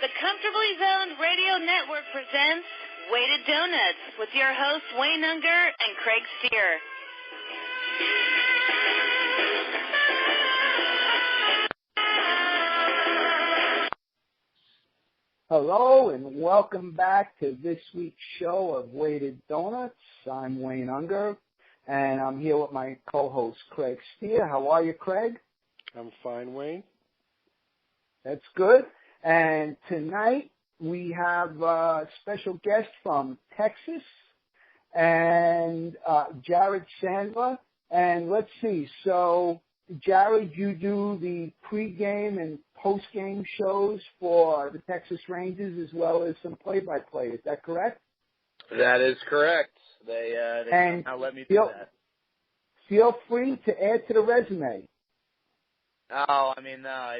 The Comfortably Zoned Radio Network presents Weighted Donuts with your hosts Wayne Unger and Craig Steer. Hello and welcome back to this week's show of Weighted Donuts. I'm Wayne Unger and I'm here with my co-host Craig Steer. How are you, Craig? I'm fine, Wayne. That's good. And tonight we have a special guest from Texas and Jared Sandler. And let's see, so Jared, you do the pregame and postgame shows for the Texas Rangers as well as some play-by-play. Is that correct? That is correct. They somehow let me do that. Feel free to add to the resume. Oh, I mean, no,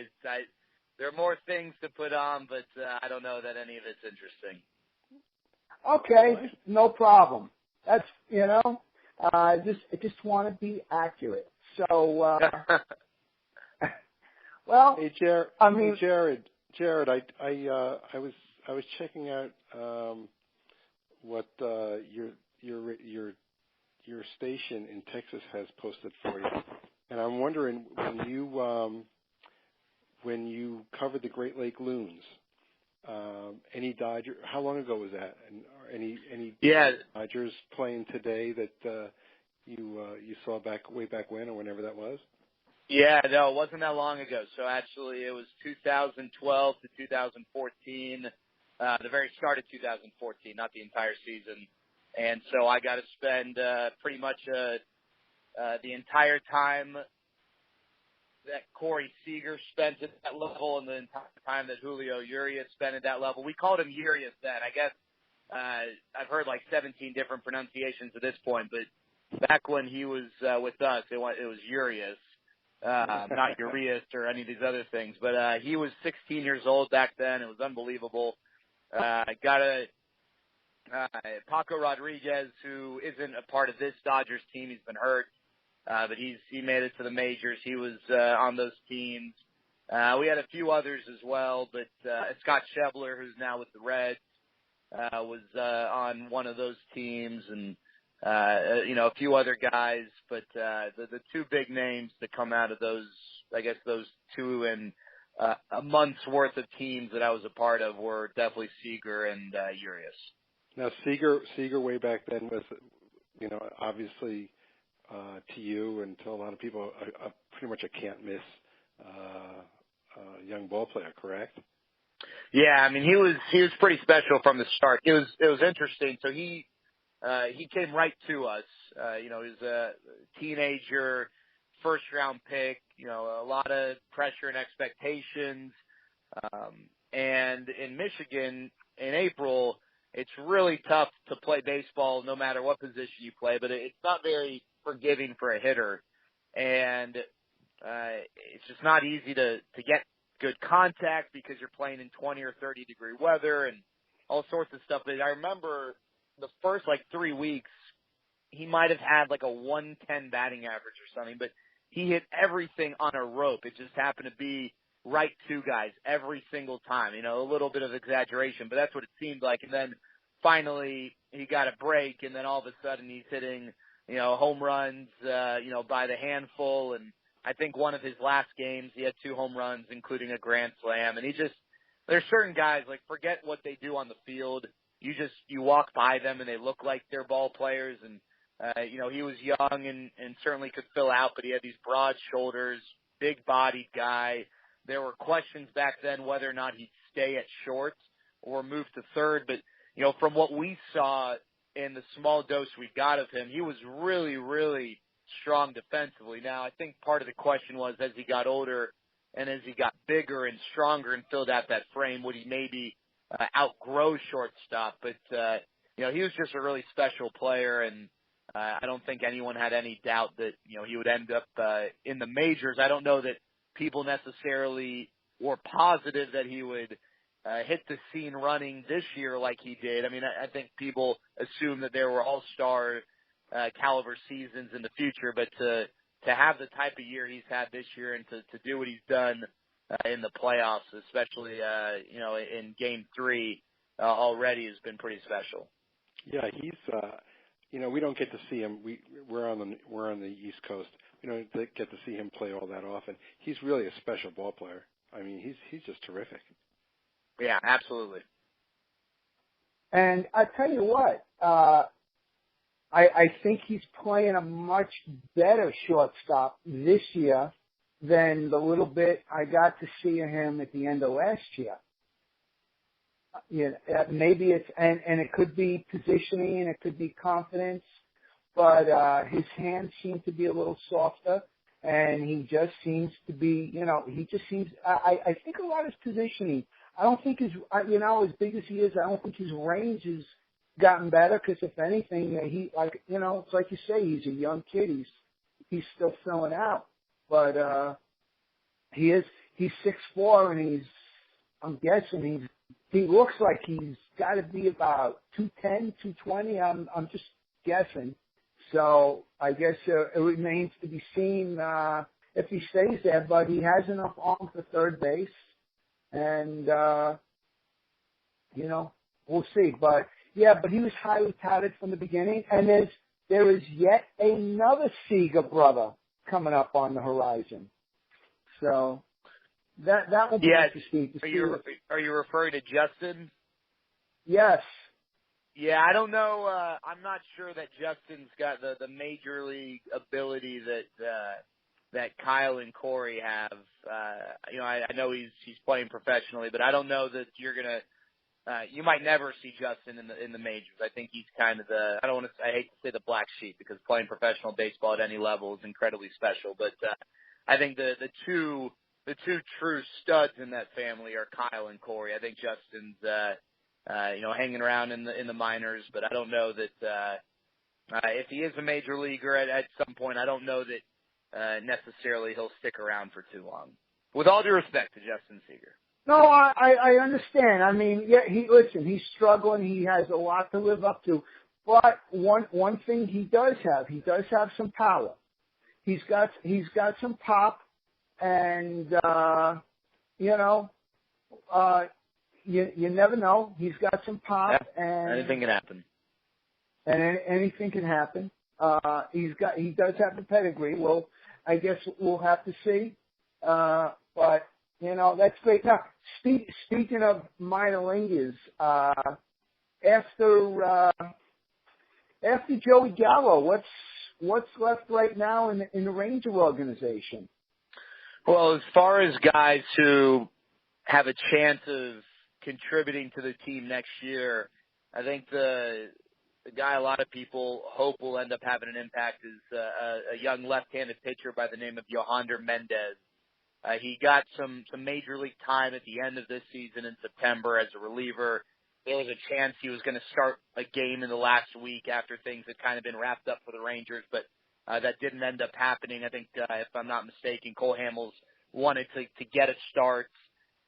there are more things to put on, but I don't know that any of it's interesting. Okay, no problem. That's, I just want to be accurate. So, well, hey, Jared. I mean, Jared, I was checking out what your station in Texas has posted for you, and I'm wondering when you covered the Great Lake Loons, any Dodger? How long ago was that? And any Dodgers playing today that you saw way back when, or whenever that was? Yeah, no, it wasn't that long ago. So actually, it was 2012 to 2014, the very start of 2014, not the entire season. And so I got to spend pretty much the entire time that Corey Seager spent at that level and the entire time that Julio Urias spent at that level. We called him Urias then. I guess I've heard like 17 different pronunciations at this point, but back when he was with us, it was Urias, not Urias or any of these other things. But he was 16 years old back then. It was unbelievable. Got Paco Rodriguez, who isn't a part of this Dodgers team. He's been hurt. But he made it to the majors. He was on those teams. We had a few others as well, but Scott Schebler, who's now with the Reds, was on one of those teams, and a few other guys. But the two big names that come out of those, I guess those two and a month's worth of teams that I was a part of were definitely Seager and Urias. Now Seager way back then was, obviously. To you and to a lot of people, pretty much a can't-miss young ball player, correct? Yeah, I mean he was pretty special from the start. It was interesting. So he came right to us. He was a teenager, first-round pick. A lot of pressure and expectations. And in Michigan in April, it's really tough to play baseball no matter what position you play, but it's not very forgiving for a hitter, and it's just not easy to get good contact because you're playing in 20 or 30 degree weather and all sorts of stuff. But I remember the first 3 weeks, he might have had a 110 batting average or something, but he hit everything on a rope. It just happened to be right to guys every single time. A little bit of exaggeration, but that's what it seemed like. And then finally he got a break, and then all of a sudden he's hitting home runs, by the handful. And I think one of his last games, he had 2 home runs, including a grand slam. And there's certain guys, forget what they do on the field. You walk by them and they look like they're ball players. And, he was young and certainly could fill out, but he had these broad shoulders, big bodied guy. There were questions back then whether or not he'd stay at short or move to third. But, from what we saw in the small dose we got of him, he was really, really strong defensively. Now, I think part of the question was, as he got older and as he got bigger and stronger and filled out that frame, would he maybe outgrow shortstop? But, he was just a really special player, and I don't think anyone had any doubt that, he would end up in the majors. I don't know that people necessarily were positive that he would hit the scene running this year like he did. I mean, I think people assume that there were all-star caliber seasons in the future, but to have the type of year he's had this year and to do what he's done in the playoffs, especially in Game 3 already has been pretty special. Yeah, he's we don't get to see him. We're on the East Coast. We don't get to see him play all that often. He's really a special ball player. I mean, he's just terrific. Yeah, absolutely. And I tell you what, I think he's playing a much better shortstop this year than the little bit I got to see of him at the end of last year. Maybe it's and it could be positioning and it could be confidence, but his hands seem to be a little softer, and he just seems to be, he just seems. I think a lot of his positioning. I don't think his, as big as he is, I don't think his range has gotten better. Because if anything, it's like you say, he's a young kid. He's still filling out, but he's 6'4", and I'm guessing he looks like he's got to be about 210, 220. I'm just guessing. So I guess it remains to be seen if he stays there. But he has enough arm for third base, and we'll see. But he was highly touted from the beginning. And there is yet another Seager brother coming up on the horizon. So. That will be interesting to see. Are you referring to Justin? Yes. Yeah, I don't know. I'm not sure that Justin's got the major league ability that Kyle and Corey have. I know he's playing professionally, but I don't know that you're gonna. You might never see Justin in the majors. I think he's kind of I hate to say the black sheep, because playing professional baseball at any level is incredibly special. But I think the two true studs in that family are Kyle and Corey. I think Justin's, hanging around in the minors, but I don't know that if he is a major leaguer at some point, I don't know that necessarily he'll stick around for too long. With all due respect to Justin Seager. No, I understand. I mean, he's struggling. He has a lot to live up to. But one thing he does have some power. He's got some pop. And, you never know. He's got some pop, and anything can happen. And anything can happen. He does have the pedigree. Well, I guess we'll have to see. But that's great. Now, speaking of minor leaguers, after Joey Gallo, what's left right now in the Ranger organization? Well, as far as guys who have a chance of contributing to the team next year, I think the guy a lot of people hope will end up having an impact is a young left-handed pitcher by the name of Yohander Mendez. He got some major league time at the end of this season in September as a reliever. There was a chance he was going to start a game in the last week after things had kind of been wrapped up for the Rangers, but that didn't end up happening. I think, if I'm not mistaken, Cole Hamels wanted to get a start,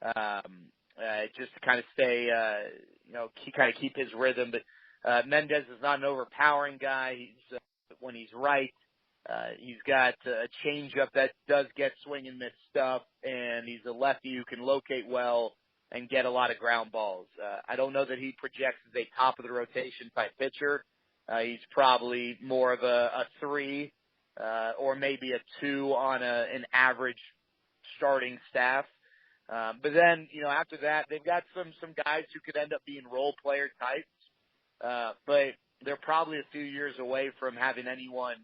just to kind of stay, keep his rhythm. But Mendez is not an overpowering guy. When he's right, he's got a changeup that does get swing and miss stuff, and he's a lefty who can locate well and get a lot of ground balls. I don't know that he projects as a top of the rotation type pitcher. He's probably more of a 3 or maybe a 2 on an average starting staff. But then, after that, they've got some guys who could end up being role player types. But they're probably a few years away from having anyone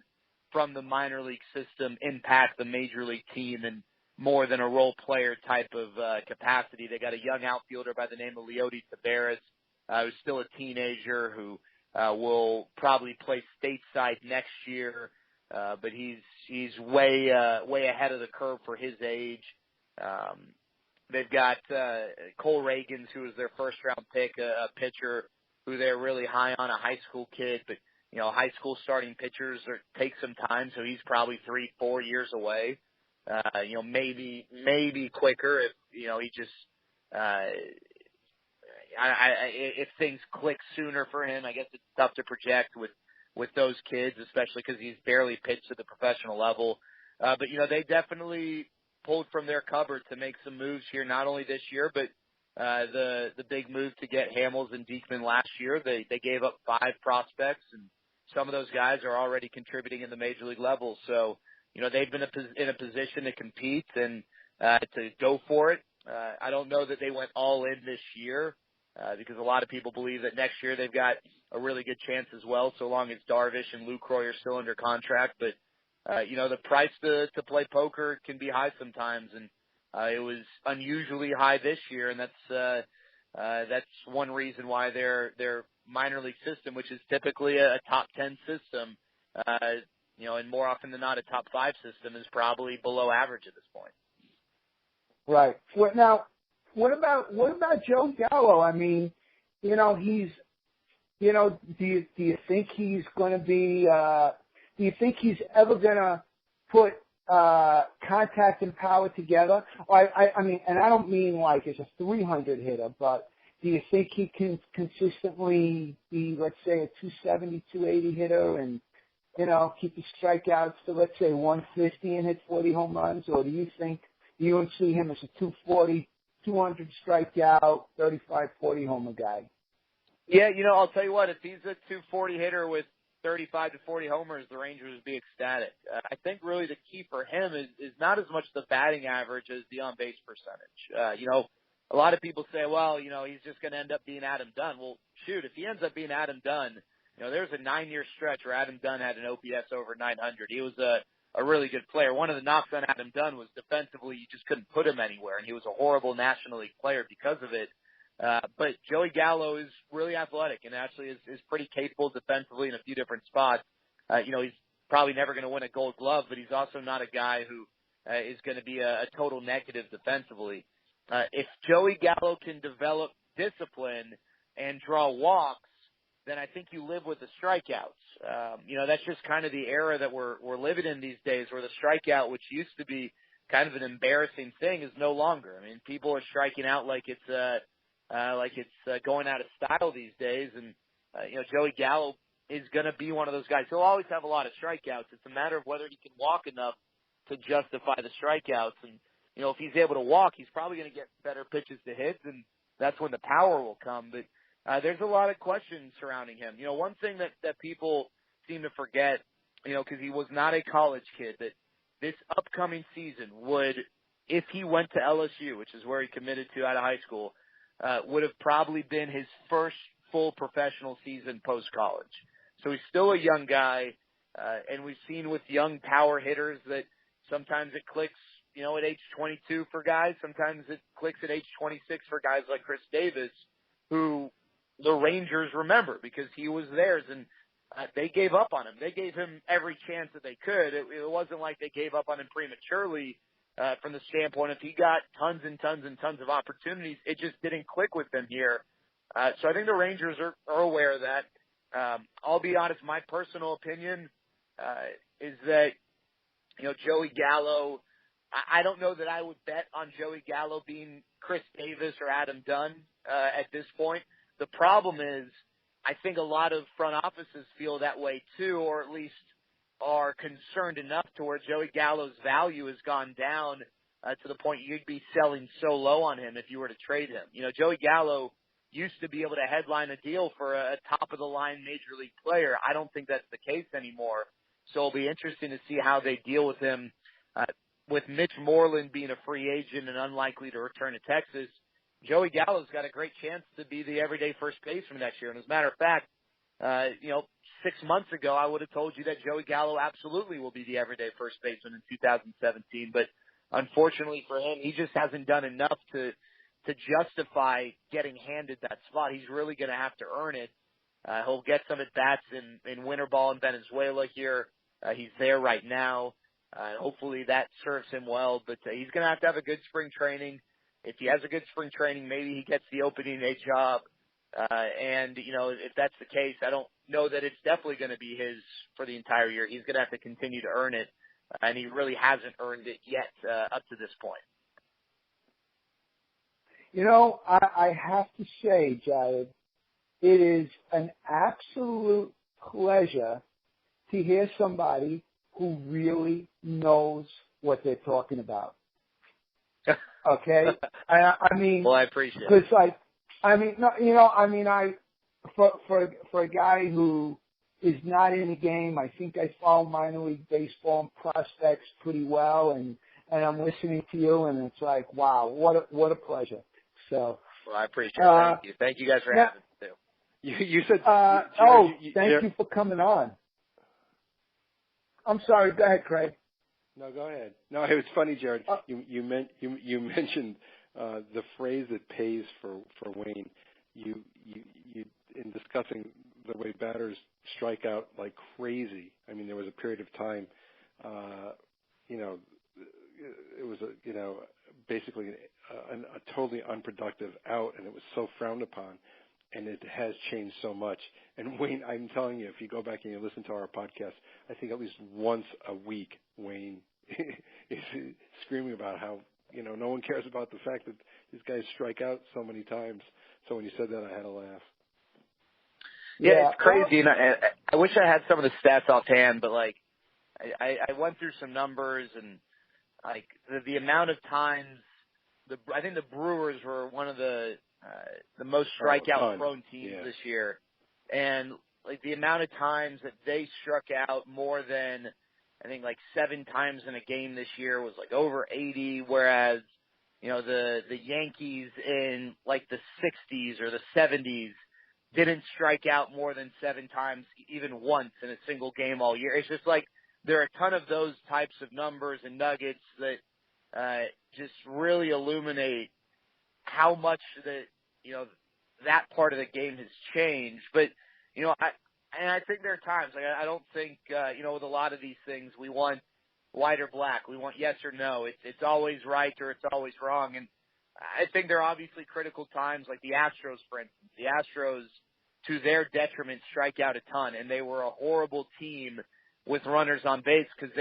from the minor league system impact the major league team in more than a role player type of capacity. They got a young outfielder by the name of Leody Taveras, who's still a teenager, who will probably play stateside next year, but he's way ahead of the curve for his age. They've got Cole Reagans, who was their first-round pick, a pitcher who they're really high on, a high school kid. But high school starting pitchers take some time, so he's probably 3-4 years away. Maybe quicker if he just. If things click sooner for him, I guess it's tough to project with those kids, especially because he's barely pitched at the professional level. But they definitely pulled from their cupboard to make some moves here, not only this year, but the big move to get Hamels and Diekman last year. They gave up 5 prospects, and some of those guys are already contributing in the major league level. So, they've been in a position to compete and to go for it. I don't know that they went all in this year because a lot of people believe that next year they've got a really good chance as well, so long as Darvish and Lucroy are still under contract. But, the price to play poker can be high sometimes, and it was unusually high this year, and that's one reason why their minor league system, which is typically a top 10 system, and more often than not a top 5 system, is probably below average at this point. Right. Now, what about Joe Gallo? I mean, he's, do you think he's going to be? Do you think he's ever going to put contact and power together? I mean, and I don't mean like as a 300 hitter, but do you think he can consistently be, let's say, a 270, 280 hitter and, keep his strikeouts to, let's say, 150 and hit 40 home runs? Or do you think you don't see him as a 240, 200 strikeout, 35, 40 homer guy? Yeah, I'll tell you what, if he's a 240 hitter with 35 to 40 homers, the Rangers would be ecstatic. I think really the key for him is not as much the batting average as the on-base percentage. A lot of people say, well, he's just going to end up being Adam Dunn. Well, shoot, if he ends up being Adam Dunn, there's a 9-year stretch where Adam Dunn had an OPS over 900. He was a really good player. One of the knocks on Adam Dunn was defensively, you just couldn't put him anywhere, and he was a horrible National League player because of it. But Joey Gallo is really athletic and actually is pretty capable defensively in a few different spots. He's probably never going to win a Gold Glove, but he's also not a guy who is going to be a total negative defensively. If Joey Gallo can develop discipline and draw walks, then I think you live with the strikeouts. That's just kind of the era that we're living in these days, where the strikeout, which used to be kind of an embarrassing thing, is no longer. I mean, people are striking out like it's going out of style these days. And, Joey Gallo is going to be one of those guys. He'll always have a lot of strikeouts. It's a matter of whether he can walk enough to justify the strikeouts. And, if he's able to walk, he's probably going to get better pitches to hit, and that's when the power will come. But there's a lot of questions surrounding him. One thing that people seem to forget, because he was not a college kid, that this upcoming season would, if he went to LSU, which is where he committed to out of high school, would have probably been his first full professional season post-college. So he's still a young guy, and we've seen with young power hitters that sometimes it clicks, at age 22 for guys. Sometimes it clicks at age 26 for guys like Chris Davis, who the Rangers remember because he was theirs, and they gave up on him. They gave him every chance that they could. It wasn't like they gave up on him prematurely. From the standpoint, if he got tons and tons and tons of opportunities, it just didn't click with him here. So I think the Rangers are aware of that. I'll be honest, my personal opinion is that, Joey Gallo, I don't know that I would bet on Joey Gallo being Chris Davis or Adam Dunn at this point. The problem is I think a lot of front offices feel that way too, or at least are concerned enough to where Joey Gallo's value has gone down to the point you'd be selling so low on him if you were to trade him. Joey Gallo used to be able to headline a deal for a top-of-the-line major league player. I don't think that's the case anymore. So it'll be interesting to see how they deal with him. With Mitch Moreland being a free agent and unlikely to return to Texas, Joey Gallo's got a great chance to be the everyday first baseman next year. And as a matter of fact, 6 months ago, I would have told you that Joey Gallo absolutely will be the everyday first baseman in 2017. But unfortunately for him, he just hasn't done enough to justify getting handed that spot. He's really going to have to earn it. He'll get some at-bats in winter ball in Venezuela here. He's there right now. Hopefully that serves him well. But he's going to have a good spring training. If he has a good spring training, maybe he gets the opening day job. And, if that's the case, I don't know that it's definitely going to be his for the entire year. He's going to have to continue to earn it, and he really hasn't earned it yet up to this point. I have to say, Jared, it is an absolute pleasure to hear somebody who really knows what they're talking about. Okay, I mean, well, I appreciate it. because like, I mean, no, you know, I mean, for a guy who is not in the game, I think I follow minor league baseball and prospects pretty well, and I'm listening to you, and it's like, wow, what a pleasure. So. Well, I appreciate it. Thank you guys for having me too. You said. Thank you for coming on. I'm sorry. Go ahead, Craig. No, go ahead. No, it was funny, Jared. You mentioned the phrase that pays for Wayne. You in discussing the way batters strike out like crazy. I mean, there was a period of time, it was basically a totally unproductive out, and it was so frowned upon. And it has changed so much. And Wayne, I'm telling you, if you go back and you listen to our podcast, I think at least once a week, Wayne is screaming about how, no one cares about the fact that these guys strike out so many times. So when you said that, I had to laugh. Yeah, it's crazy. And I wish I had some of the stats offhand, but like I went through some numbers, and like the amount of times I think the Brewers were one of the most strikeout prone teams this year, and like the amount of times that they struck out more than I think like 7 times in a game this year was like over 80, whereas the Yankees in like the 60s or the 70s didn't strike out more than 7 times even once in a single game all year. It's just like there are a ton of those types of numbers and nuggets that just really illuminate how much that part of the game has changed. But I think there are times like I don't think with a lot of these things we want white or black. We want yes or no. It's always right or it's always wrong. And I think there are obviously critical times like the Astros, for instance. The Astros, to their detriment, strike out a ton, and they were a horrible team with runners on base because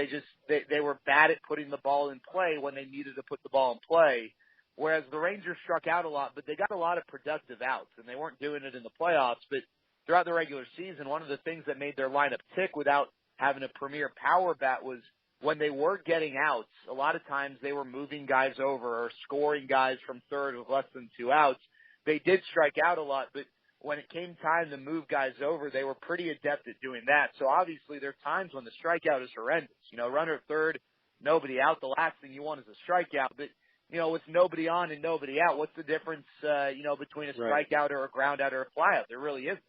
they were bad at putting the ball in play when they needed to put the ball in play. Whereas the Rangers struck out a lot, but they got a lot of productive outs, and they weren't doing it in the playoffs. But throughout the regular season, one of the things that made their lineup tick without having a premier power bat was when they were getting outs, a lot of times they were moving guys over or scoring guys from third with less than 2 outs. They did strike out a lot, but when it came time to move guys over, they were pretty adept at doing that. So obviously there are times when the strikeout is horrendous. Runner at third, nobody out. The last thing you want is a strikeout. But, with nobody on and nobody out, what's the difference, between a strikeout or a ground out or a flyout? There really isn't.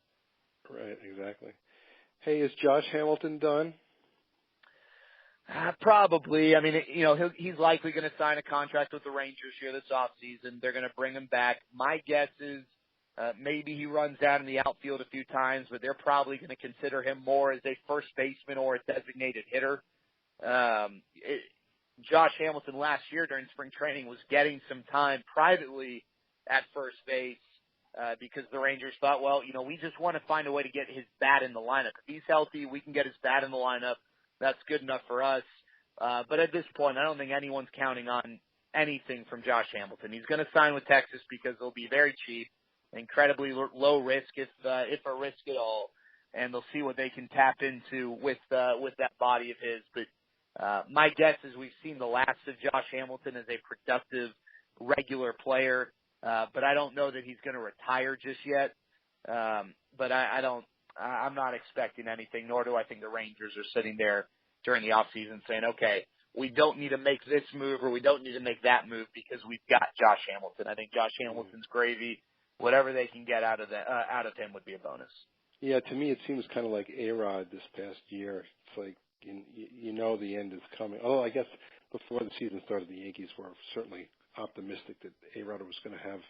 Right, exactly. Hey, is Josh Hamilton done? Probably. I mean, he's likely going to sign a contract with the Rangers here this offseason. They're going to bring him back. My guess is maybe he runs out in the outfield a few times, but they're probably going to consider him more as a first baseman or a designated hitter. Josh Hamilton last year during spring training was getting some time privately at first base because the Rangers thought, well, we just want to find a way to get his bat in the lineup. If he's healthy, we can get his bat in the lineup. That's good enough for us. But at this point, I don't think anyone's counting on anything from Josh Hamilton. He's going to sign with Texas because they'll be very cheap, incredibly low risk, if a risk at all, and they'll see what they can tap into with that body of his. But my guess is we've seen the last of Josh Hamilton as a productive, regular player. But I don't know that he's going to retire just yet. But I'm not expecting anything, nor do I think the Rangers are sitting there during the offseason saying, okay, we don't need to make this move or we don't need to make that move because we've got Josh Hamilton. I think Josh Hamilton's gravy. Whatever they can get out of him would be a bonus. Yeah, to me it seems kind of like A-Rod this past year. It's like the end is coming. Although I guess before the season started, the Yankees were certainly optimistic that A-Rod was going to have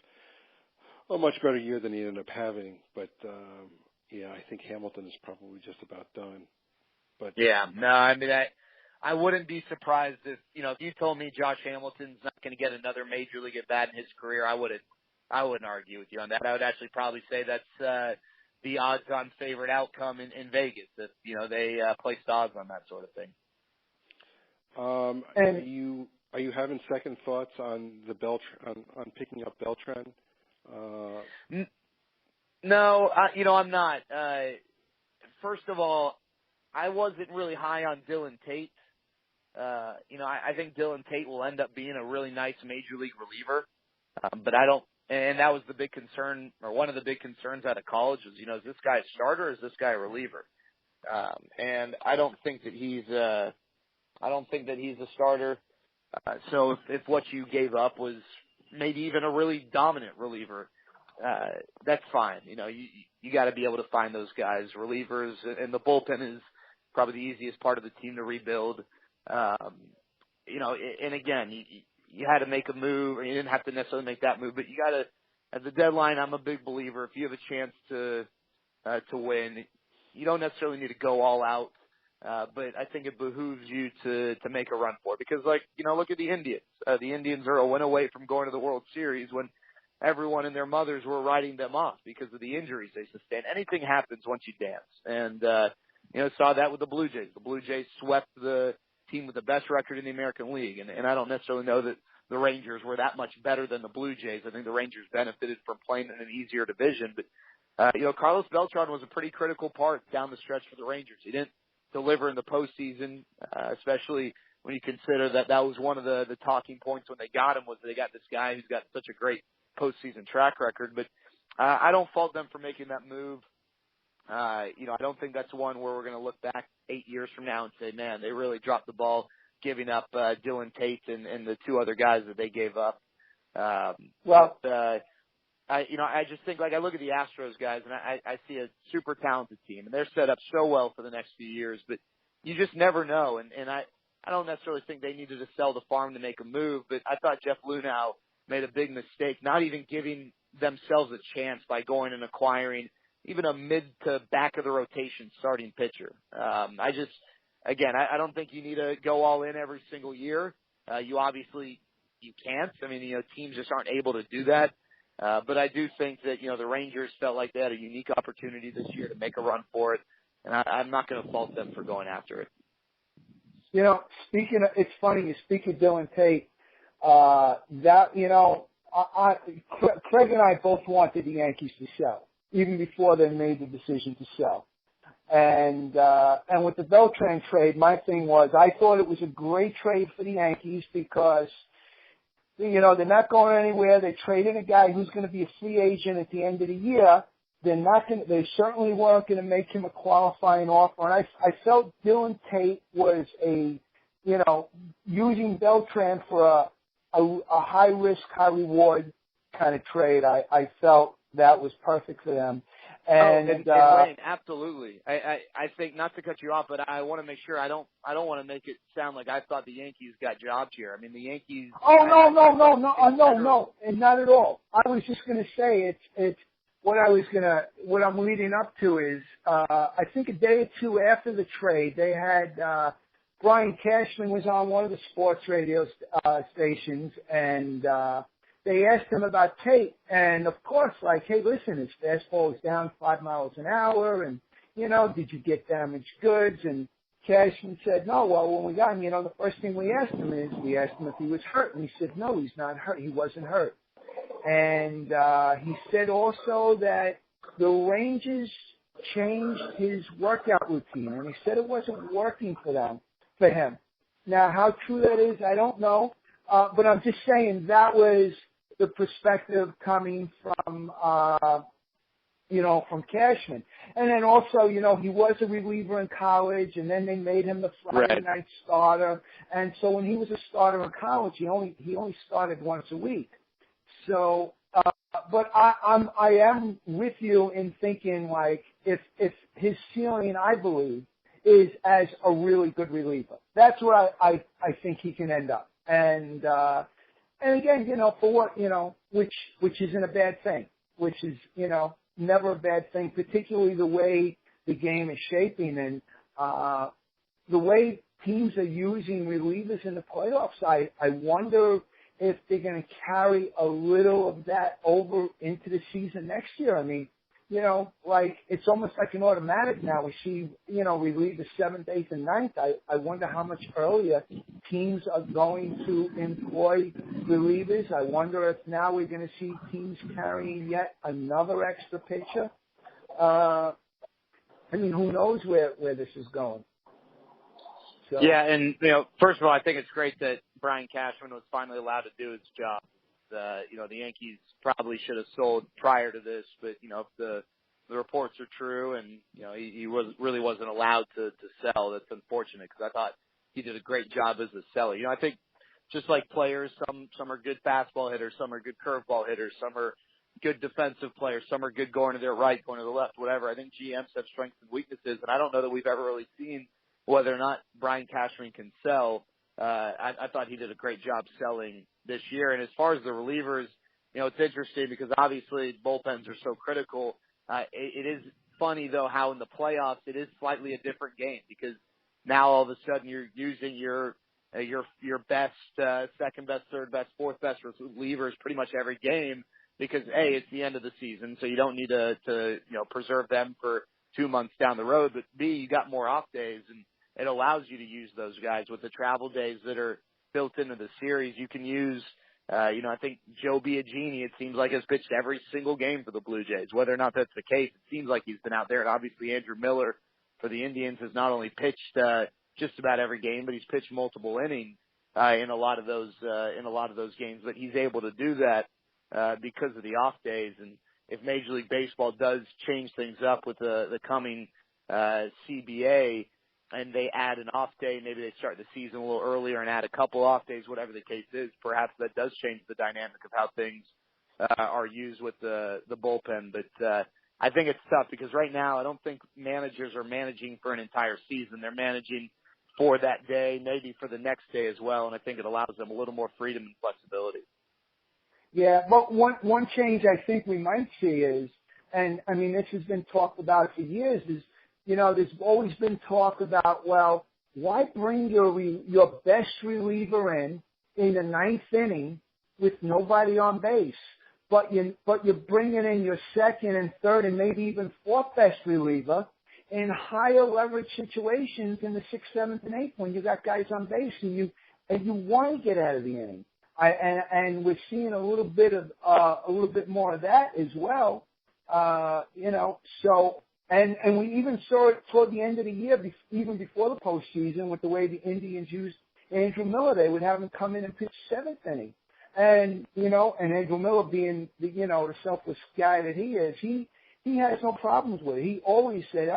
a much better year than he ended up having. But I think Hamilton is probably just about done. But I mean I wouldn't be surprised if you told me Josh Hamilton's not going to get another major league at bat in his career, I wouldn't argue with you on that. I would actually probably say that's the odds-on favorite outcome in Vegas if they placed odds on that sort of thing. Are you having second thoughts on on picking up Beltran? No, I'm not. First of all, I wasn't really high on Dylan Tate. I think Dylan Tate will end up being a really nice major league reliever. But I don't, and that was the big concern, or one of the big concerns out of college was, is this guy a starter or is this guy a reliever? And I don't think that he's a starter. So if what you gave up was maybe even a really dominant reliever, that's fine. You got to be able to find those guys, relievers, and the bullpen is probably the easiest part of the team to rebuild. And again, you had to make a move, or you didn't have to necessarily make that move, but you got to, at the deadline, I'm a big believer. If you have a chance to win, you don't necessarily need to go all out. But I think it behooves you to make a run for it because, look at the Indians. The Indians are a win away from going to the World Series when everyone and their mothers were writing them off because of the injuries they sustained. Anything happens once you dance. And, saw that with the Blue Jays. The Blue Jays swept the team with the best record in the American League. And I don't necessarily know that the Rangers were that much better than the Blue Jays. I think the Rangers benefited from playing in an easier division. But, Carlos Beltran was a pretty critical part down the stretch for the Rangers. He didn't deliver in the postseason, especially when you consider that was one of the talking points when they got him was they got this guy who's got such a great postseason track record. But I don't fault them for making that move. I don't think that's one where we're going to look back 8 years from now and say, man, they really dropped the ball giving up Dylan Tate and the two other guys that they gave up. I just think, I look at the Astros guys, and I see a super talented team, and they're set up so well for the next few years, but you just never know. And I don't necessarily think they needed to sell the farm to make a move, but I thought Jeff Luhnow made a big mistake, not even giving themselves a chance by going and acquiring even a mid to back of the rotation starting pitcher. I don't think you need to go all in every single year. You can't. Teams just aren't able to do that. But I do think that, the Rangers felt like they had a unique opportunity this year to make a run for it. And I'm not going to fault them for going after it. It's funny, you speak of Dylan Tate, Craig and I both wanted the Yankees to sell, even before they made the decision to sell. And with the Beltran trade, my thing was I thought it was a great trade for the Yankees because, they're not going anywhere. They traded a guy who's going to be a free agent at the end of the year. They certainly weren't going to make him a qualifying offer. And I felt Dylan Tate was using Beltran for a high risk, high reward kind of trade. I felt that was perfect for them. And Wayne, absolutely. I think, not to cut you off, but I want to make sure I don't want to make it sound like I thought the Yankees got jobs here. The Yankees. Oh no, and not at all. I was just going to say it's what I'm leading up to is I think a day or two after the trade they had Brian Cashman was on one of the sports radio stations and. They asked him about Tate, and of course, hey, listen, his fastball is down 5 miles an hour, and, did you get damaged goods? And Cashman said, no, well, when we got him, the first thing we asked him if he was hurt, and he said, no, he's not hurt. He wasn't hurt. And he said also that the Rangers changed his workout routine, and he said it wasn't working for him. Now, how true that is, I don't know, but I'm just saying that was the perspective coming from, from Cashman. And then also, he was a reliever in college, and then they made him the Friday night starter. And so when he was a starter in college, he only started once a week. So, but I am with you in thinking if his ceiling, I believe, is as a really good reliever. That's where I think he can end up. And again, for what, which isn't a bad thing, which is, never a bad thing, particularly the way the game is shaping and, the way teams are using relievers in the playoffs. I wonder if they're going to carry a little of that over into the season next year. It's almost like an automatic now. We see, relievers 7th, 8th, and 9th. I wonder how much earlier teams are going to employ relievers. I wonder if now we're going to see teams carrying yet another extra pitcher. Who knows where this is going? So. Yeah, and first of all, I think it's great that Brian Cashman was finally allowed to do his job. The Yankees probably should have sold prior to this, but if the reports are true and he really wasn't allowed to sell, that's unfortunate because I thought he did a great job as a seller. I think just like players, some are good fastball hitters, some are good curveball hitters, some are good defensive players, some are good going to their right, going to the left, whatever. I think GMs have strengths and weaknesses, and I don't know that we've ever really seen whether or not Brian Cashman can sell. I thought he did a great job selling this year. And as far as the relievers, it's interesting because obviously bullpens are so critical. It is funny though how in the playoffs it is slightly a different game because now all of a sudden you're using your best, second best, third best, fourth best relievers pretty much every game because A, it's the end of the season, so you don't need to preserve them for 2 months down the road, but B, you got more off days and it allows you to use those guys with the travel days that are built into the series. You can use, I think Joe Biagini, it seems like, has pitched every single game for the Blue Jays. Whether or not that's the case, it seems like he's been out there. And obviously Andrew Miller for the Indians has not only pitched just about every game, but he's pitched multiple innings in a lot of those games. But he's able to do that because of the off days. And if Major League Baseball does change things up with the coming CBA, and they add an off day, maybe they start the season a little earlier and add a couple off days, whatever the case is, perhaps that does change the dynamic of how things are used with the bullpen. But I think it's tough because right now I don't think managers are managing for an entire season. They're managing for that day, maybe for the next day as well, and I think it allows them a little more freedom and flexibility. Yeah, but one change I think we might see is, and I mean this has been talked about for years, is there's always been talk about, well, why bring your best reliever in the ninth inning with nobody on base, but you're bringing in your second and third and maybe even fourth best reliever in higher leverage situations in the sixth, seventh, and eighth when you got guys on base and you want to get out of the inning. And we're seeing a little bit more of that as well. So. And we even saw it toward the end of the year, even before the postseason, with the way the Indians used Andrew Miller. They would have him come in and pitch seventh inning. And Andrew Miller being the selfless guy that he is, he has no problems with it. He always said,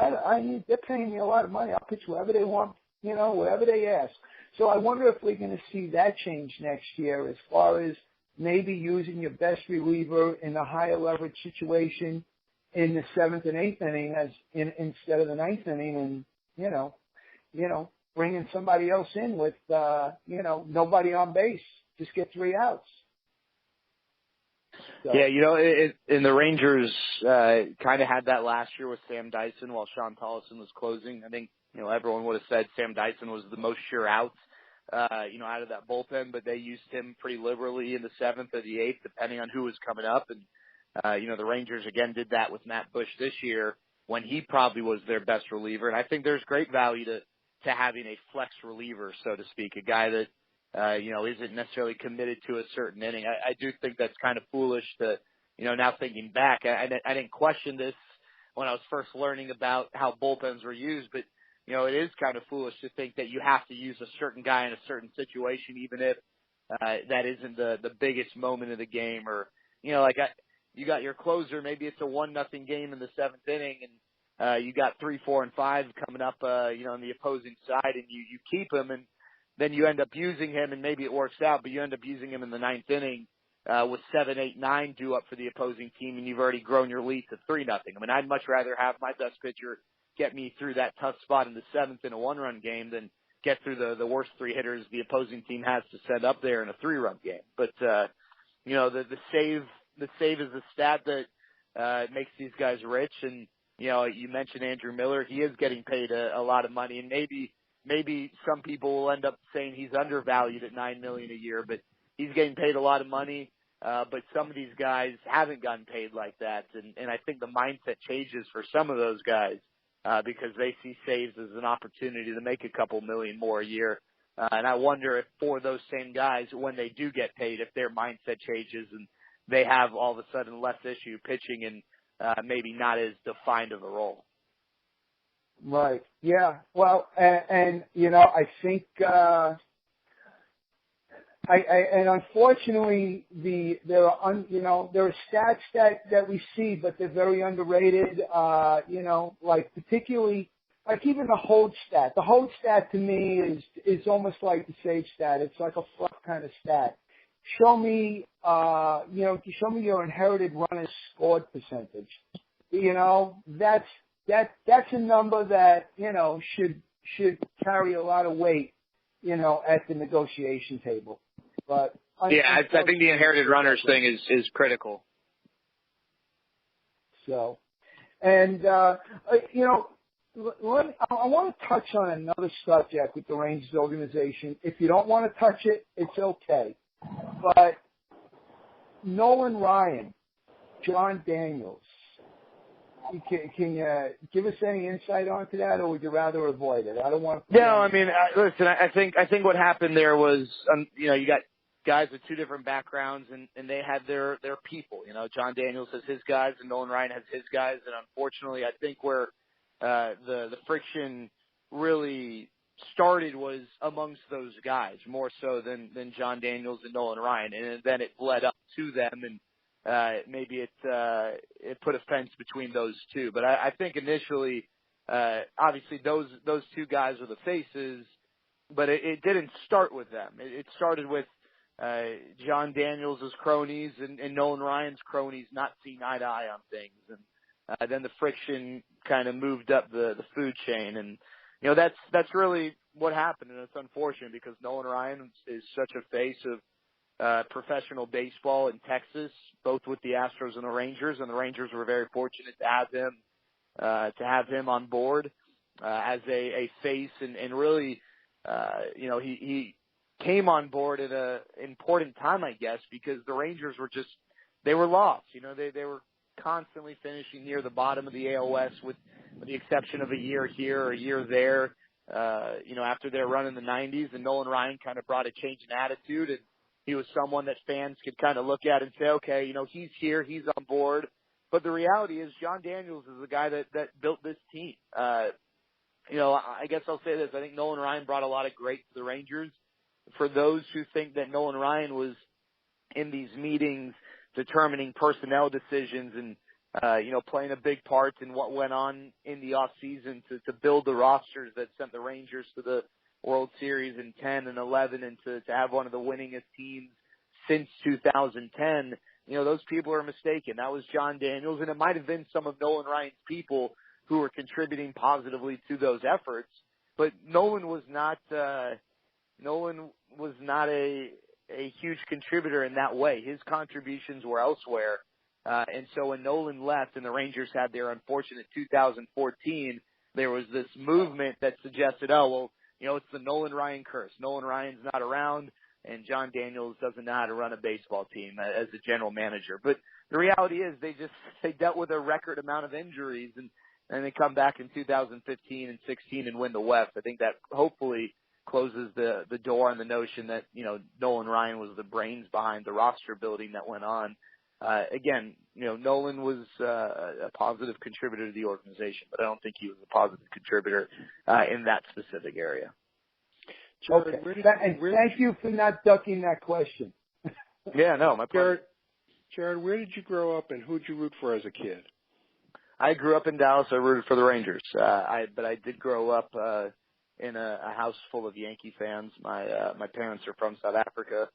they're paying me a lot of money. I'll pitch wherever they want, wherever they ask. So I wonder if we're going to see that change next year as far as maybe using your best reliever in a higher leverage situation in the seventh and eighth inning instead of the ninth inning, and bringing somebody else in with nobody on base, just get 3 outs. So. Yeah, and the Rangers kind of had that last year with Sam Dyson while Sean Tollison was closing. I think everyone would have said Sam Dyson was the most sure out out of that bullpen, but they used him pretty liberally in the seventh or the eighth, depending on who was coming up. And the Rangers again did that with Matt Bush this year when he probably was their best reliever. And I think there's great value to having a flex reliever, so to speak, a guy that, isn't necessarily committed to a certain inning. I do think that's kind of foolish to, now thinking back, I didn't question this when I was first learning about how bullpens were used, but, it is kind of foolish to think that you have to use a certain guy in a certain situation, even if that isn't the biggest moment of the game or, you got your closer, maybe it's a 1-0 game in the seventh inning, and you got 3, 4, and 5 coming up, on the opposing side, and you keep him, and then you end up using him, and maybe it works out, but you end up using him in the ninth inning with 7, 8, 9 due up for the opposing team, and you've already grown your lead to 3-0. I mean, I'd much rather have my best pitcher get me through that tough spot in the seventh in a 1-run game than get through the worst 3 hitters the opposing team has to send up there in a 3-run game. But, the save is a stat that makes these guys rich. And, you mentioned Andrew Miller. He is getting paid a lot of money. And maybe some people will end up saying he's undervalued at $9 million a year, but he's getting paid a lot of money. But some of these guys haven't gotten paid like that. And I think the mindset changes for some of those guys because they see saves as an opportunity to make a couple million more a year. And I wonder if for those same guys, when they do get paid, if their mindset changes and they have all of a sudden less issue pitching and maybe not as defined of a role. Right. Yeah. Well, and you know, I think and unfortunately, there are stats that we see, but they're very underrated. You know, like particularly, like even the hold stat. The hold stat to me is almost like the save stat. It's like a fluff kind of stat. Show me, show me your inherited runners scored percentage. You know, that's a number that, you know, should carry a lot of weight, you know, at the negotiation table. But yeah, I think the inherited runners thing is critical. So, and you know, I want to touch on another subject with the Rangers organization. If you don't want to touch it, it's okay. But Nolan Ryan, John Daniels, can you give us any insight onto that, or would you rather avoid it? I don't want to. No, I mean, listen. I think what happened there was, you know, you got guys with two different backgrounds, and they had their people. You know, John Daniels has his guys, and Nolan Ryan has his guys. And unfortunately, I think where the friction really started was amongst those guys, more so than John Daniels and Nolan Ryan, and then it led up to them, and maybe it put a fence between those two. But I think initially, obviously those two guys were the faces, but it didn't start with them. It started with John Daniels' cronies and Nolan Ryan's cronies not seeing eye to eye on things, and then the friction kind of moved up the food chain, and you know that's really what happened, and it's unfortunate because Nolan Ryan is such a face of professional baseball in Texas, both with the Astros and the Rangers were very fortunate to have him on board as a face, and really, you know, he came on board at a important time, I guess, because the Rangers they were lost. You know, they were constantly finishing near the bottom of the AL West with the exception of a year here or a year there, you know, after their run in the 90s, and Nolan Ryan kind of brought a change in attitude, and he was someone that fans could kind of look at and say, okay, you know, he's here, he's on board. But the reality is John Daniels is the guy that built this team. You know, I guess I'll say this. I think Nolan Ryan brought a lot of great to the Rangers. For those who think that Nolan Ryan was in these meetings determining personnel decisions and, you know, playing a big part in what went on in the off season to build the rosters that sent the Rangers to the World Series in 10 and 11 and to have one of the winningest teams since 2010, you know, those people are mistaken. That was John Daniels, and it might have been some of Nolan Ryan's people who were contributing positively to those efforts. But Nolan was not a huge contributor in that way. His contributions were elsewhere. And so when Nolan left and the Rangers had their unfortunate 2014, there was this movement that suggested, oh, well, you know, it's the Nolan Ryan curse. Nolan Ryan's not around, and John Daniels doesn't know how to run a baseball team as a general manager. But the reality is they dealt with a record amount of injuries, and they come back in 2015 and 16 and win the West. I think that hopefully closes the door on the notion that, you know, Nolan Ryan was the brains behind the roster building that went on. Again, you know, Nolan was a positive contributor to the organization, but I don't think he was a positive contributor in that specific area. Jared, okay. Thank you for not ducking that question. Yeah, no, my pleasure. Jared, where did you grow up, and who did you root for as a kid? I grew up in Dallas. I rooted for the Rangers. But I did grow up in a house full of Yankee fans. My parents are from South Africa.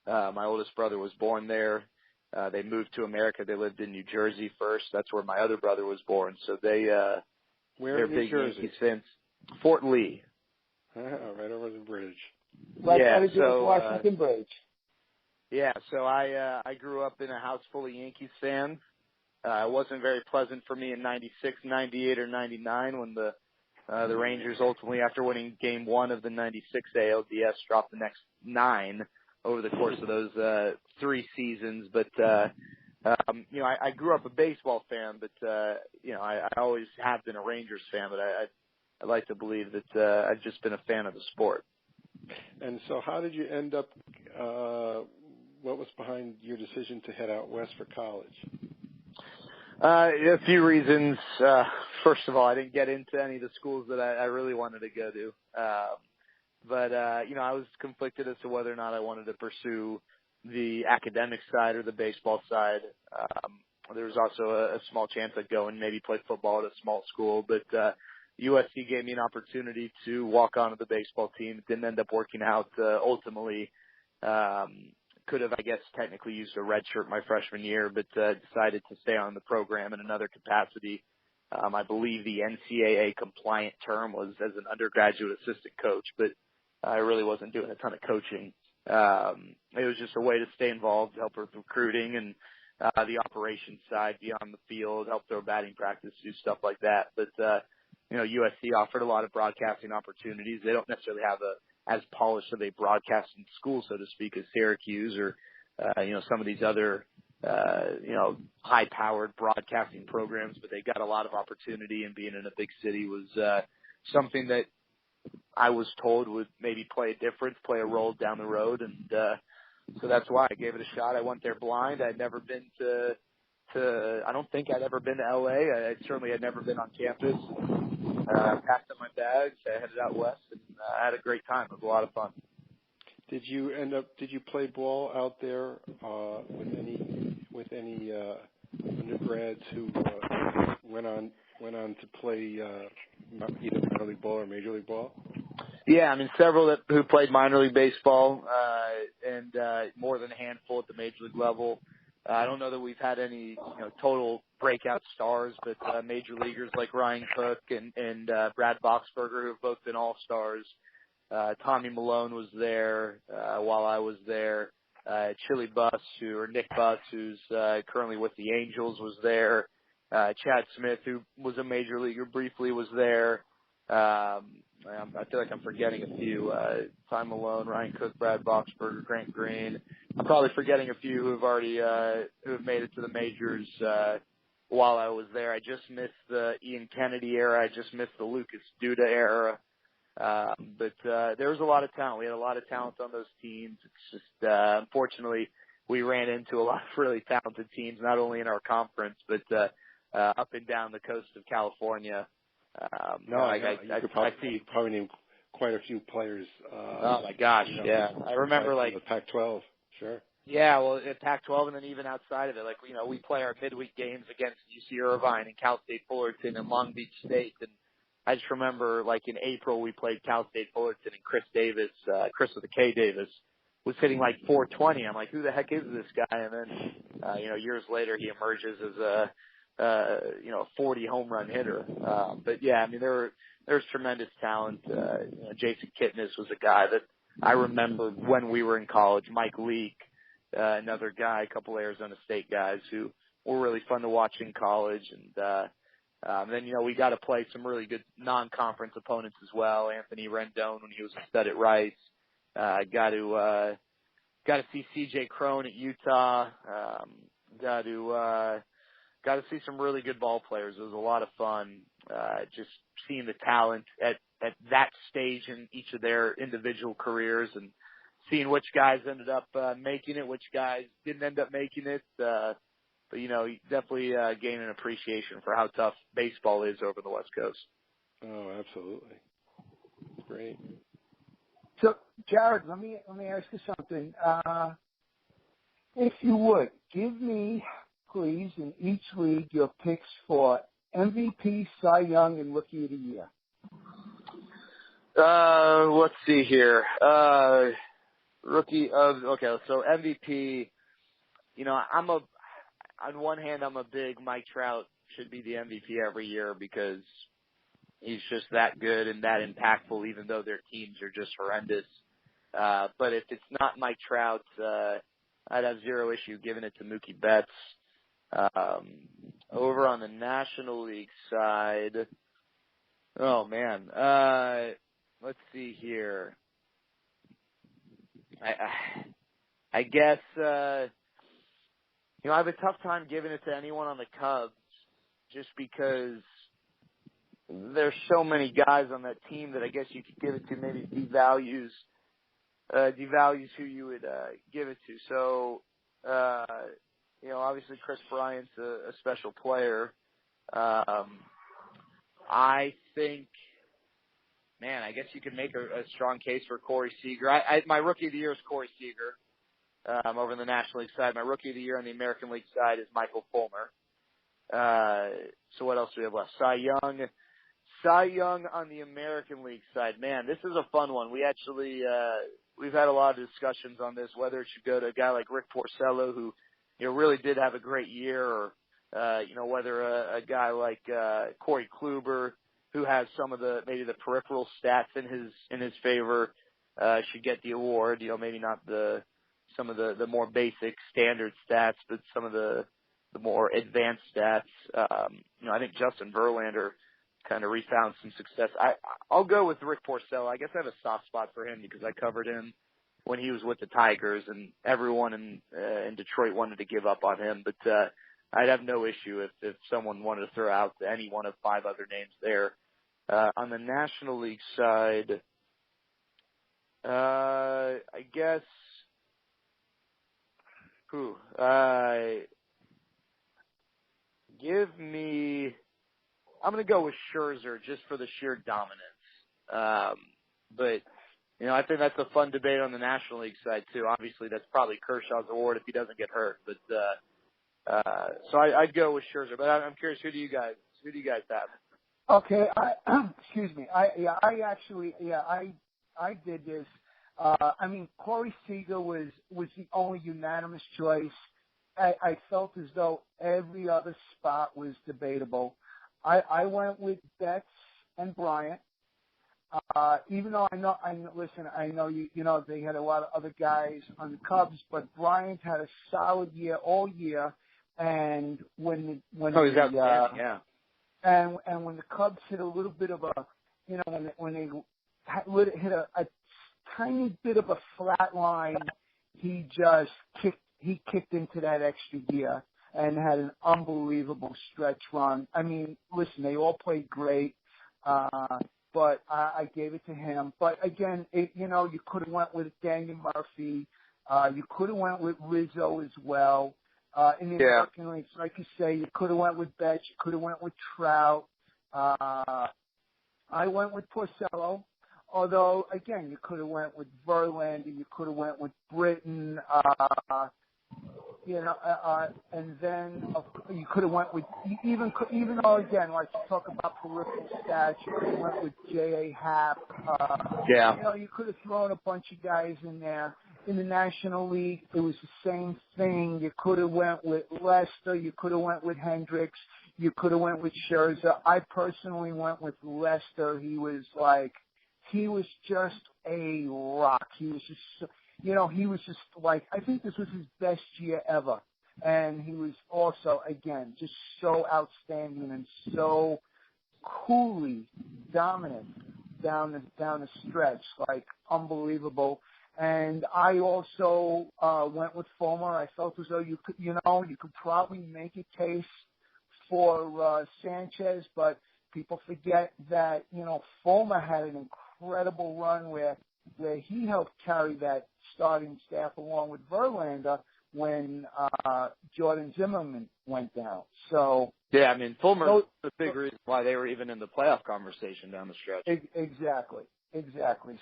My oldest brother was born there. They moved to America. They lived in New Jersey first. That's where my other brother was born. So they're big Yankees fans. Fort Lee. Right over the bridge. Washington Bridge. Yeah, so I grew up in a house full of Yankees fans. It wasn't very pleasant for me in 96, 98, or 99 when the Rangers ultimately, after winning Game 1 of the 96 ALDS, dropped the next 9 over the course of those 3 seasons. But, you know, I grew up a baseball fan, but, you know, I always have been a Rangers fan, but I like to believe that I've just been a fan of the sport. And so how did you end up, what was behind your decision to head out west for college? A few reasons. first of all, I didn't get into any of the schools that I really wanted to go to. But I was conflicted as to whether or not I wanted to pursue the academic side or the baseball side. There was also a small chance I'd go and maybe play football at a small school, but USC gave me an opportunity to walk onto the baseball team. It didn't end up working out. Ultimately, could have, I guess, technically used a red shirt my freshman year, but decided to stay on the program in another capacity. I believe the NCAA compliant term was as an undergraduate assistant coach, but I really wasn't doing a ton of coaching. It was just a way to stay involved, help with recruiting and the operations side, be on the field, help throw batting practice, do stuff like that. But, USC offered a lot of broadcasting opportunities. They don't necessarily have as polished of a broadcasting school, so to speak, as Syracuse or, some of these other, high-powered broadcasting programs, but they got a lot of opportunity, and being in a big city was something that I was told would maybe play a role down the road, and so that's why I gave it a shot. I went there blind. I'd never been I don't think I'd ever been to L.A. I certainly had never been on campus. Packed up my bags. I headed out west, and I had a great time. It was a lot of fun. Did you play ball out there with any undergrads who went on to play either minor league ball or major league ball? Yeah, I mean, several who played minor league baseball, and more than a handful at the major league level. I don't know that we've had any, total breakout stars, but major leaguers like Ryan Cook and Brad Boxberger, who have both been all-stars. Tommy Malone was there while I was there. Nick Buss, who's currently with the Angels, was there. Chad Smith, who was a major leaguer briefly, was there. I feel like I'm forgetting a few. Tom Malone, Ryan Cook, Brad Boxberger, Grant Green. I'm probably forgetting a few who have already who have made it to the majors while I was there. I just missed the Ian Kennedy era. I just missed the Lucas Duda era. But there was a lot of talent. We had a lot of talent on those teams. It's just unfortunately we ran into a lot of really talented teams, not only in our conference, but up and down the coast of California. I could probably name quite a few players. Oh my gosh, yeah. I remember the Pac-12, sure. Yeah, well, at Pac-12 and then even outside of it, we play our midweek games against UC Irvine and Cal State Fullerton and Long Beach State, and I just remember, in April, we played Cal State Fullerton, and Chris with a K Davis, was hitting 420. I'm like, who the heck is this guy? And then, years later, he emerges as a 40 home run hitter. But yeah, I mean, there's tremendous talent. Jason Kitness was a guy that I remember when we were in college. Mike Leake, another guy, a couple Arizona State guys who were really fun to watch in college. And then, we got to play some really good non-conference opponents as well. Anthony Rendon when he was a stud at Rice. Got to see C.J. Crone at Utah. Got to see some really good ball players. It was a lot of fun just seeing the talent at that stage in each of their individual careers and seeing which guys ended up making it, which guys didn't end up making it. But, definitely gain an appreciation for how tough baseball is over the West Coast. Oh, absolutely. Great. So, Jared, let me ask you something. If you would, give me, please, in each league, your picks for MVP, Cy Young, and Rookie of the Year. Let's see here. Okay, so MVP, on one hand, I'm a big Mike Trout should be the MVP every year because he's just that good and that impactful, even though their teams are just horrendous. But if it's not Mike Trout, I'd have zero issue giving it to Mookie Betts. Over on the National League side, oh man, let's see here. I guess, I have a tough time giving it to anyone on the Cubs just because there's so many guys on that team that I guess you could give it to. Maybe devalues who you would give it to. So, obviously Chris Bryant's a special player. I think, man, I guess you could make a strong case for Corey Seager. My rookie of the year is Corey Seager over in the National League side. My rookie of the year on the American League side is Michael Fulmer. So what else do we have left? Cy Young on the American League side. Man, this is a fun one. We actually we've had a lot of discussions on this, whether it should go to a guy like Rick Porcello, who really did have a great year, or whether a guy like Corey Kluber, who has some of maybe the peripheral stats in his favor, should get the award. Maybe not some of the more basic standard stats, but some of the more advanced stats. I think Justin Verlander kind of refound some success. I'll go with Rick Porcello. I guess I have a soft spot for him because I covered him when he was with the Tigers, and everyone in Detroit wanted to give up on him. But I'd have no issue if someone wanted to throw out any one of 5 other names there. On the National League side, I guess, I'm going to go with Scherzer just for the sheer dominance. But, I think that's a fun debate on the National League side too. Obviously, that's probably Kershaw's award if he doesn't get hurt. But so I'd go with Scherzer. But I'm curious, who do you guys have? Okay, excuse me. I did this. Corey Seager was the only unanimous choice. I felt as though every other spot was debatable. I went with Betts and Bryant. Even though I know they had a lot of other guys on the Cubs, but Bryant had a solid year all year. And when yeah. And when the Cubs hit a little bit of when they hit a tiny bit of a flat line, he kicked into that extra gear and had an unbelievable stretch run. Listen, they all played great, but I gave it to him. But again, you could have went with Daniel Murphy. You could have went with Rizzo as well. In the American League, like you say, you could have went with Betts. You could have went with Trout. I went with Porcello. Although, again, you could have went with Verlander. You could have went with Britton. And then you could have went with even though, again, like you talk about peripheral stats, you could have went with J.A. Happ. You could have thrown a bunch of guys in there. In the National League, it was the same thing. You could have went with Lester. You could have went with Hendricks. You could have went with Scherzer. I personally went with Lester. He was just a rock. He was just I think this was his best year ever. And he was also, again, just so outstanding and so coolly dominant down the stretch, unbelievable. And I also went with Fulmer. I felt as though you could probably make a case for Sanchez, but people forget that Fulmer had an incredible run where he helped carry that starting staff along with Verlander when Jordan Zimmerman went down. So Fulmer was the big reason why they were even in the playoff conversation down the stretch. Exactly.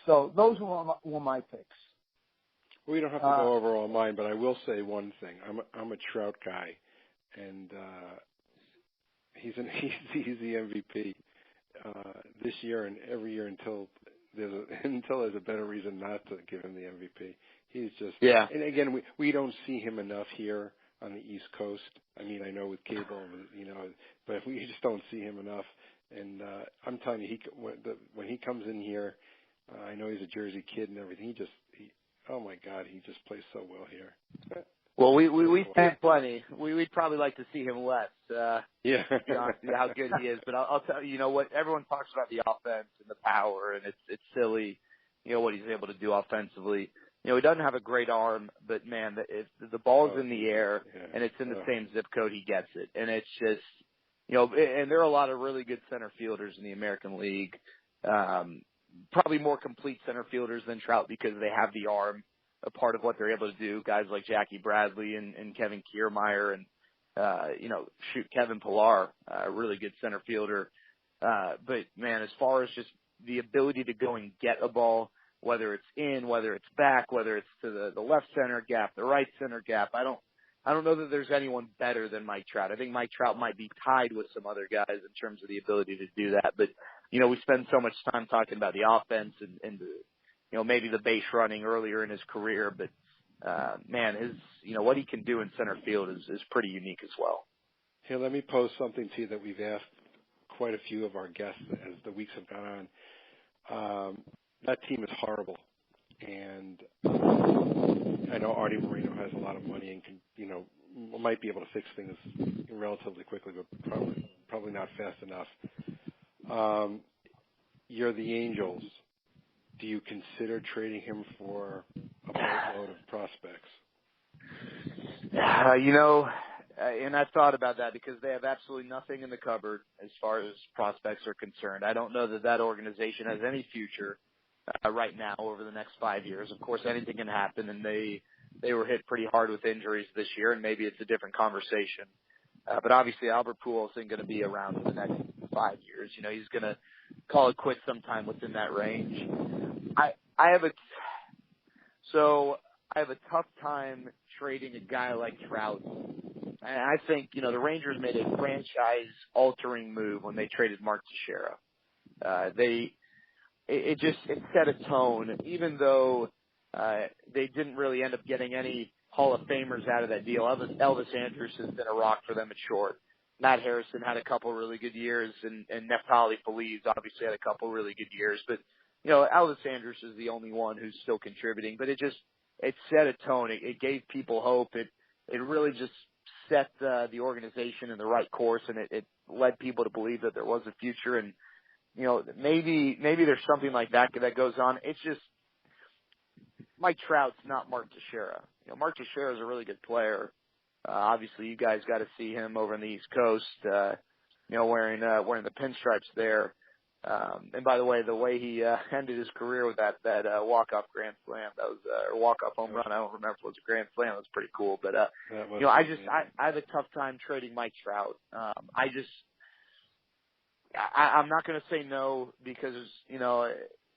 So those were my picks. We don't have to go over all mine, but I will say one thing. I'm a Trout guy, and he's the MVP this year and every year until there's a better reason not to give him the MVP. He's just And again, we don't see him enough here on the East Coast. I know with cable, but we just don't see him enough. And I'm telling you, when he comes in here, I know he's a Jersey kid and everything. Oh my God, he just plays so well here. Well, we see him plenty. We'd probably like to see him less. How good he is. But I'll tell you, what everyone talks about the offense and the power, and it's silly, what he's able to do offensively. He doesn't have a great arm, but man, if the ball's in the air and it's in the same zip code, he gets it. And it's just, and there are a lot of really good center fielders in the American League. Probably more complete center fielders than Trout because they have the arm, a part of what they're able to do. Guys like Jackie Bradley and Kevin Kiermaier and, Kevin Pillar, a really good center fielder. But man, as far as just the ability to go and get a ball, whether it's in, whether it's back, whether it's to the left center gap, the right center gap, I don't know that there's anyone better than Mike Trout. I think Mike Trout might be tied with some other guys in terms of the ability to do that. But, we spend so much time talking about the offense and maybe the base running earlier in his career. But, man, what he can do in center field is pretty unique as well. Here, let me pose something to you that we've asked quite a few of our guests as the weeks have gone on. That team is horrible. And I know Artie Moreno has a lot of money and can, might be able to fix things relatively quickly, but probably not fast enough. You're the Angels. Do you consider trading him for a boatload of prospects? And I've thought about that because they have absolutely nothing in the cupboard as far as prospects are concerned. I don't know that organization has any future right now over the next 5 years. Of course, anything can happen, and they were hit pretty hard with injuries this year, and maybe it's a different conversation. But obviously, Albert Pujols isn't going to be around for the next 5 years. He's going to call it quits sometime within that range. I have a tough time trading a guy like Trout. And I think, the Rangers made a franchise-altering move when they traded Mark Teixeira. It set a tone, even though they didn't really end up getting any Hall of Famers out of that deal. Elvis Andrus has been a rock for them at short. Matt Harrison had a couple really good years, and Neftali Feliz obviously had a couple really good years. But, Elvis Andrus is the only one who's still contributing. But it set a tone. It gave people hope. It really just set the organization in the right course, and it led people to believe that there was a future. And, maybe there's something like that goes on. It's just Mike Trout's not Mark Teixeira. Mark Teixeira is a really good player. Obviously, you guys got to see him over on the East Coast, wearing the pinstripes there. And by the way he ended his career with that walk-off grand slam, that was or walk-off home run. I don't remember if it was a grand slam. It was pretty cool. But I have a tough time trading Mike Trout. I'm not going to say no because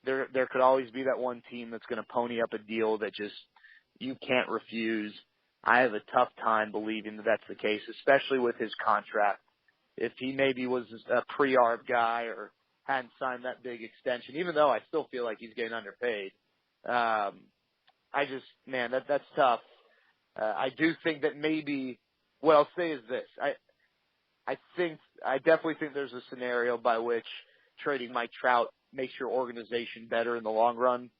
there could always be that one team that's going to pony up a deal that just you can't refuse. I have a tough time believing that that's the case, especially with his contract. If he maybe was a pre-arb guy or hadn't signed that big extension, even though I still feel like he's getting underpaid. That's tough. I do think that maybe what I'll say is this. I definitely think there's a scenario by which trading Mike Trout makes your organization better in the long run.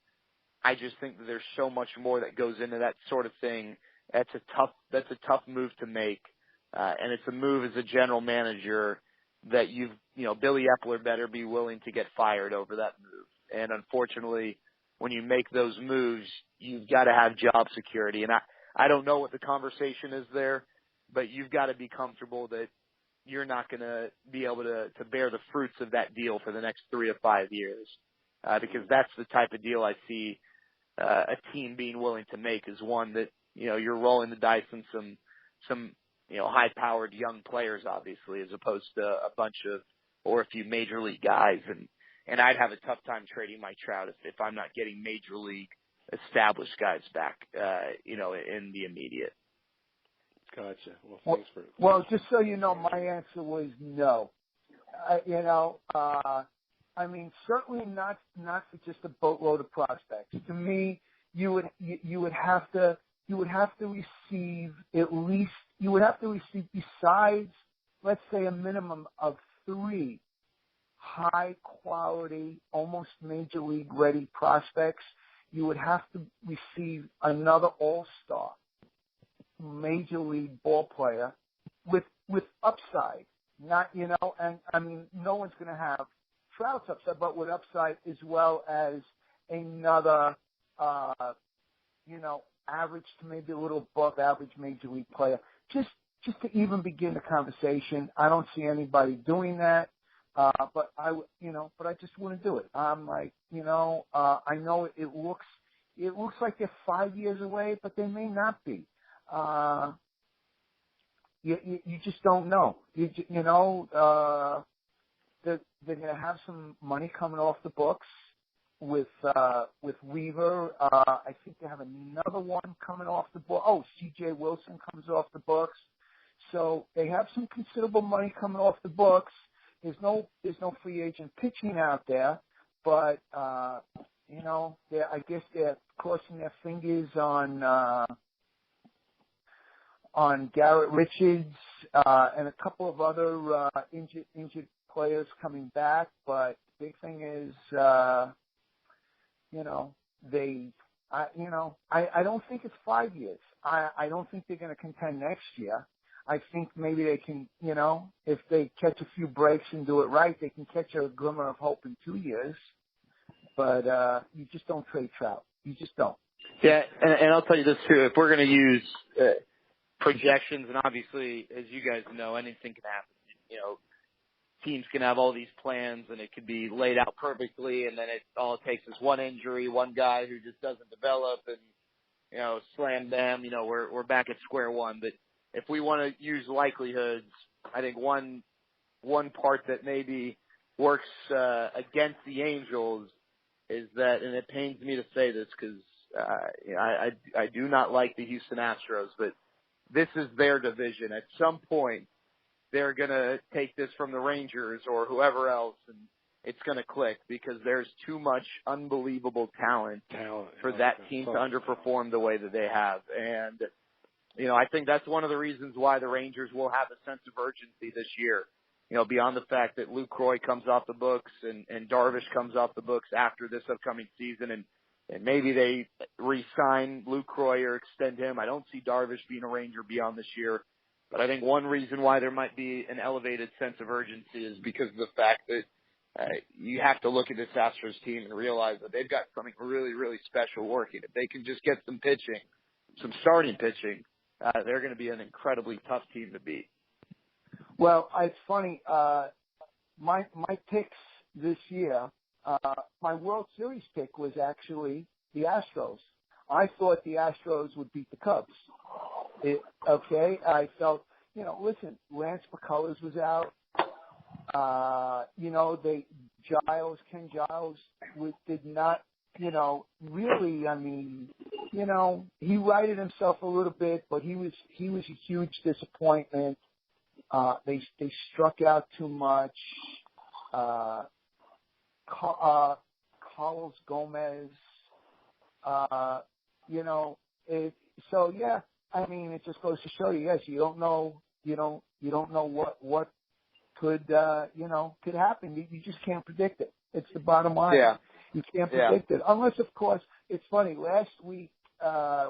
I just think that there's so much more that goes into that sort of thing. That's a tough move to make. And it's a move as a general manager that Billy Epler better be willing to get fired over that move. And unfortunately, when you make those moves, you've got to have job security. And I don't know what the conversation is there, but you've got to be comfortable that you're not going to be able to bear the fruits of that deal for the next 3 to 5 years. Because that's the type of deal I see a team being willing to make, is one that, you're rolling the dice on some high-powered young players, obviously, as opposed to a bunch of or a few major league guys. And I'd have a tough time trading Mike Trout if I'm not getting major league established guys back, in the immediate. Gotcha. Well, thanks for. Well, just so you know, my answer was no. Certainly not for just a boatload of prospects. To me, you would have to receive besides, let's say, a minimum of 3 high quality, almost major league ready prospects. You would have to receive another all-star major league ball player with upside. Not, no one's going to have Trout's upside, but with upside as well as another, average to maybe a little above average major league player. Just to even begin the conversation. I don't see anybody doing that. But I just wouldn't do it. I'm like, I know it looks like they're 5 years away, but they may not be. You just don't know. they're going to have some money coming off the books with Weaver. I think they have another one coming off the book. Oh, C.J. Wilson comes off the books. So they have some considerable money coming off the books. There's no free agent pitching out there, but I guess they're crossing their fingers on Garrett Richards and a couple of other injured players coming back. But the big thing is, I don't think it's 5 years. I don't think they're going to contend next year. I think maybe they can, if they catch a few breaks and do it right, they can catch a glimmer of hope in 2 years. But you just don't trade Trout. You just don't. Yeah, and I'll tell you this too. If we're going to use projections, and obviously, as you guys know, anything can happen. Teams can have all these plans, and it could be laid out perfectly, and then all it takes is one injury, one guy who just doesn't develop, and slam them. We're back at square one. But if we want to use likelihoods, I think one part that maybe works against the Angels is that, and it pains me to say this because I do not like the Houston Astros, but this is their division. At some point, they're going to take this from the Rangers or whoever else, and it's going to click because there's too much unbelievable talent for that team to underperform the way that they have. And, I think that's one of the reasons why the Rangers will have a sense of urgency this year. Beyond the fact that Luke Roy comes off the books and Darvish comes off the books after this upcoming season, and maybe they re-sign Luke Roy or extend him. I don't see Darvish being a Ranger beyond this year. But I think one reason why there might be an elevated sense of urgency is because of the fact that you have to look at this Astros team and realize that they've got something really, really special working. If they can just get some pitching, some starting pitching, they're going to be an incredibly tough team to beat. Well, it's funny. My picks this year, my World Series pick was actually the Astros. I thought the Astros would beat the Cubs. I felt, listen, Lance McCullers was out. Ken Giles did not, really, he righted himself a little bit, but he was a huge disappointment. They struck out too much. Carlos Gomez, it just goes to show you, yes, you don't know what could happen. You just can't predict it. It's the bottom line. Yeah. You can't predict it. Unless, of course, it's funny. Last week,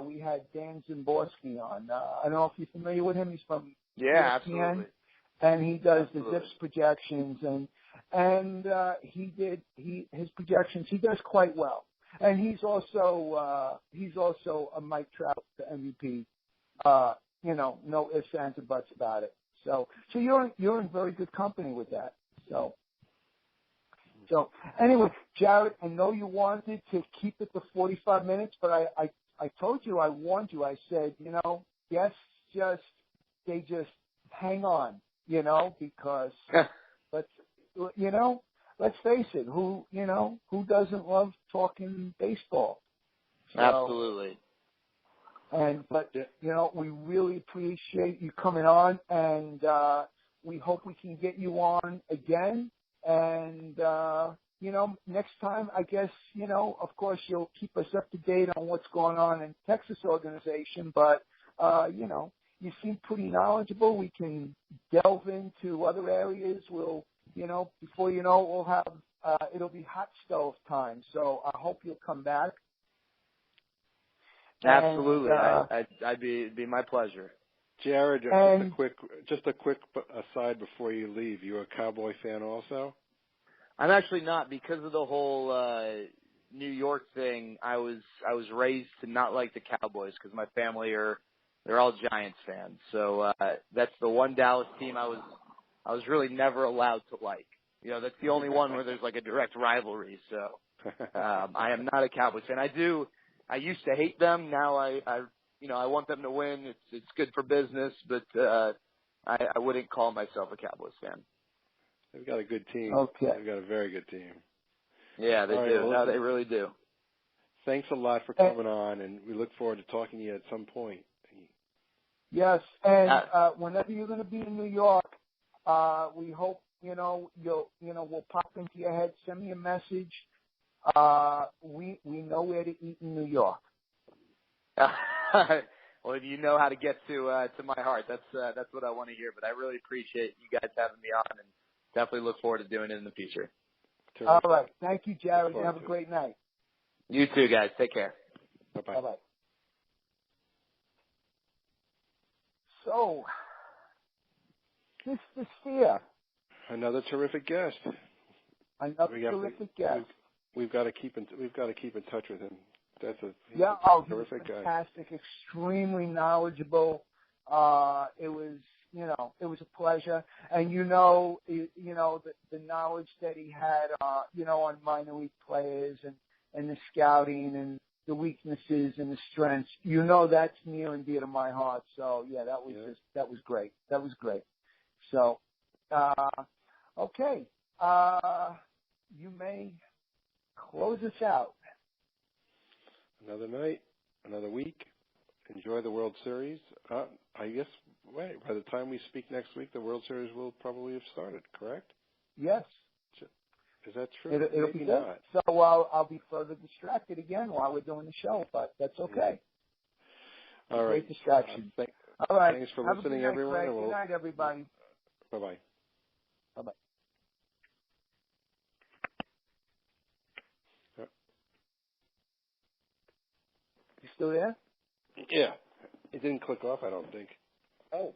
we had Dan Zimborski on. I don't know if you're familiar with him. He's from ESPN, absolutely. And he does the Zips projections, and his projections. He does quite well. And he's also a Mike Trout MVP. No ifs, ands, or buts about it. So you're in very good company with that. So anyway, Jared, I know you wanted to keep it to 45 minutes, but I told you, I warned you. I said, yes, they just hang on, because let's face it, who doesn't love talking baseball? So, absolutely. But we really appreciate you coming on, and we hope we can get you on again. And next time, I guess, of course, you'll keep us up to date on what's going on in Texas organization. But you seem pretty knowledgeable. We can delve into other areas. We'll, before you know it, we'll have it'll be hot stove time. So I hope you'll come back. Absolutely, it'd be my pleasure. Jared, just a quick aside before you leave. You a Cowboy fan also? I'm actually not, because of the whole New York thing. I was raised to not like the Cowboys because my family they're all Giants fans. So that's the one Dallas team I was really never allowed to like. That's the only one where there's like a direct rivalry. So I am not a Cowboys fan. I used to hate them. Now I want them to win. It's good for business, but I wouldn't call myself a Cowboys fan. They've got a good team. Okay. They've got a very good team. Yeah, they do. Well, No, they really do. Thanks a lot for coming on, and we look forward to talking to you at some point. Yes, and whenever you're going to be in New York, we hope we'll pop into your head. Send me a message. We know where to eat in New York. Well, if you know how to get to my heart, that's what I want to hear. But I really appreciate you guys having me on, and definitely look forward to doing it in the future. All right, thank you, Jared. You have a great night. You too, guys. Take care. Bye-bye. Bye-bye. So, Mr. Steer. Another terrific guest. Terrific guest. We've got to keep in touch with him. He's a terrific guy. Fantastic, extremely knowledgeable. It was a pleasure, and the knowledge that he had, on minor league players and the scouting and the weaknesses and the strengths. That's near and dear to my heart. So yeah, that was great. That was great. So, okay, you may close us out. Another night, another week. Enjoy the World Series. I guess, by the time we speak next week, the World Series will probably have started, correct? Yes. Is that true? It'll Maybe be not. good. So I'll be further distracted again while we're doing the show, but that's okay. All right. Great distraction. All right. Thanks for listening, everyone. Craig. Good night, everybody. Bye-bye. Bye-bye. You still there? Yeah. It didn't click off, I don't think. Oh.